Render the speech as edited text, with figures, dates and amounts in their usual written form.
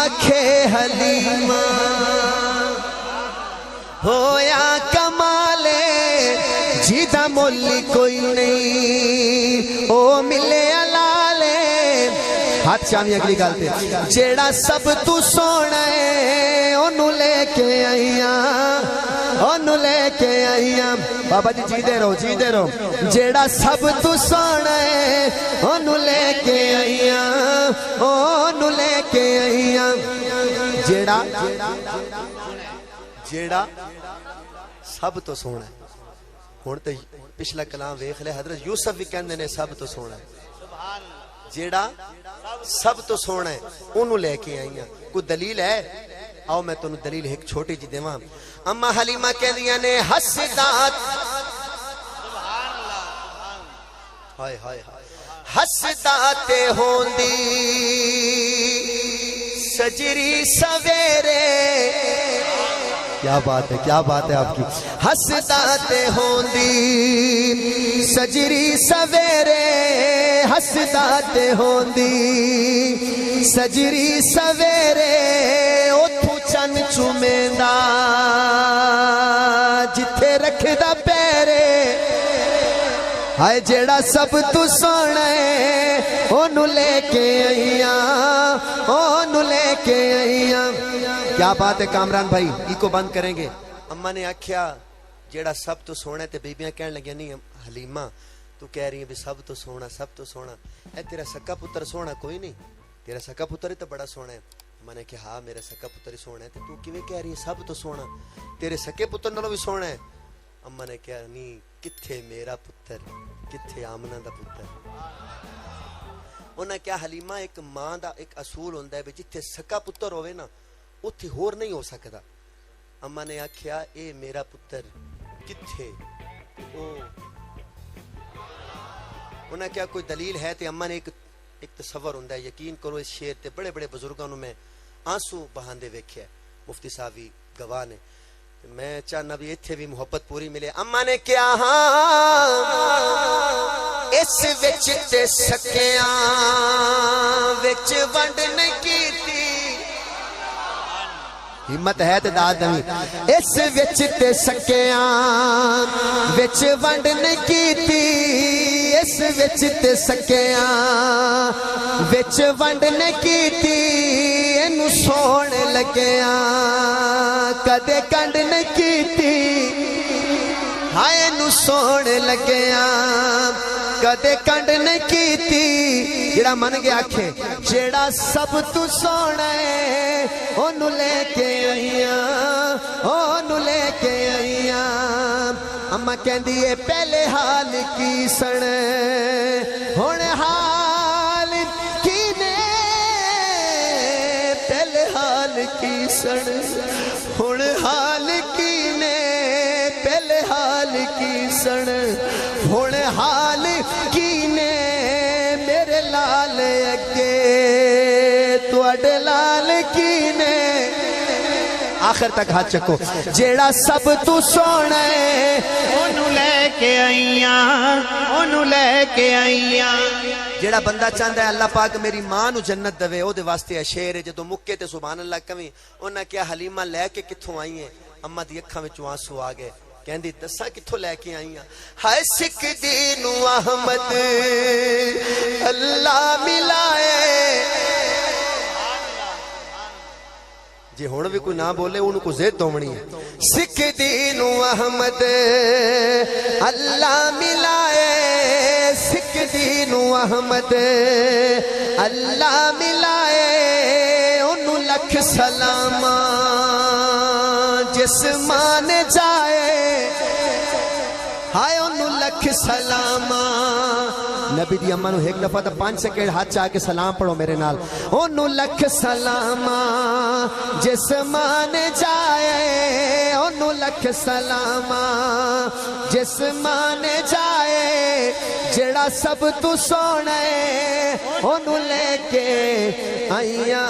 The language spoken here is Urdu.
آکھے حلیمہ ہویا کمالے جیدہ مولی کوئی نہیں او ملے علالے ہاتھ شامی اگلی گالتے جیڑا سب تو سونا ہے انہوں لے کے آئیاں انہوں لے کے آئیاں بابا جی جیدے رہو جیڑا سب تو سونا ہے انہوں لے کے آئیاں انہوں لے کے آئیاں جیڑا سب تو سونا ہے ہون تے پچھلا کلام ویکھ لے حضرت یوسف بھی کہندے نے سب تو سونا ہے جیڑا سب تو سونا ہے انہوں لے کے آئیاں کوئی دلیل ہے آؤ میں تو دلیل ایک چھوٹی جی دیواں اما حلیمہ کہندیاں نے حسدات ہائے ہائے حسدات ہوندی سجری سویرے کیا بات ہے آپ کی حسدات ہوندی سجری سویرے حسدات ہوندی سجری سویرے اتھو چن چومیندا جتھے رکھدا پیرے ہائے جیڑا سب تو سونا ہے انہوں لے کے آئیاں انہوں لے کے آئیاں کیا بات ہے کامران بھائی ای کو بند کریں گے اماں نے آکھیا جیڑا سب تو سونا ہے تے بیبیاں کہنے لگیا نہیں حلیمہ تو کہہ رہی ہیں بھی سب تو سونا اے تیرا سکا پتر سونا کوئی نہیں تیرا سکا پتر ہی تو بڑا سونا ہے میں نے کہا ہاں میرا سکا پتر ہی سونا ہے تو کیویں کہہ رہی ہے سب تو سونا تیرے سکے پتر نالوں بھی سونا ہے اماں نے کہا نہیں کتھے میرا پتر کتھے آمنہ دا پتر انہاں کیا حلیمہ ایک ماں دا ایک اصول ہوندہ ہے جتھے سکا پتر ہوئے نا اتھے ہور نہیں ہو سکتا اماں نے آکھیا اے میرا پتر کتھے انہاں کیا کوئی دلیل ہے تے اماں نے ایک تصور ہوندہ ہے یقین کرو اس شعر تے بڑے بڑے بزرگانوں میں آنسو بہاندے ویکھیا مفتی صاحب بھی گواہ نے میں چاہنا بھی اتھے بھی محبت پوری ملے اماں نے کیا ہاں اس وچ تے سکیاں وچ ونڈ نہیں کیتی ہمت ہے تے داد نہیں اس وچ تے سکیاں وچ ونڈ نہیں کیتی اس وچ تے سکیاں وچ ونڈ نہیں کیتی اینو سون لگیاں کدے کنڈ نہیں کیتی ہائے نو سون لگیاں کدے کنڈ نہیں کیتی جڑا من گیا آکھے جڑا سب تو سونا ہے انہوں لے کے آئیاں انہوں لے کے آئیاں اماں کہندی ہے پہلے حال کی سن ہن حال کی نے پہلے حال کی سن ہن حال کی نے پہلے حال کی سن ہن حال کی نے میرے لال اگے تواڈے لال کی نے آخر تک ہاتھ چکو جیڑا سب تو سونا ہے انہوں لے کے آئیاں انہوں لے کے آئیاں جیڑا بندہ چاہتا ہے اللہ پاک میری ماں نو جنت دوے او دے واسطے ہے شعر جدو مکے تے سبحان اللہ کہیں انہاں کیا حلیمہ لے کے کتھوں آئی ہیں اماں دی اکھاں وچوں آنسو آ گئے کہندی دساں کتھوں لے کے آئی ہیں ہائے سکھ دین احمد اللہ ملائے جی ہون بھی کوئی نہ بولے انہوں کو زید دومنی ہے سکھ دین احمد اللہ ملائے سکھ دین احمد اللہ ملائے انہوں لکھ سلامہ جس مان جائے ہائے انہوں لکھ سلامہ نبی دی اماں نو ایک دفعہ تا 5 سیکنڈ ہاتھ چاہ کے سلام پڑھو میرے نال انہوں لکھ سلامہ جس مان جائے انہوں لکھ سلامہ جس مان جائے جڑا سب تو سونا ہے انہوں لے کے آئیاں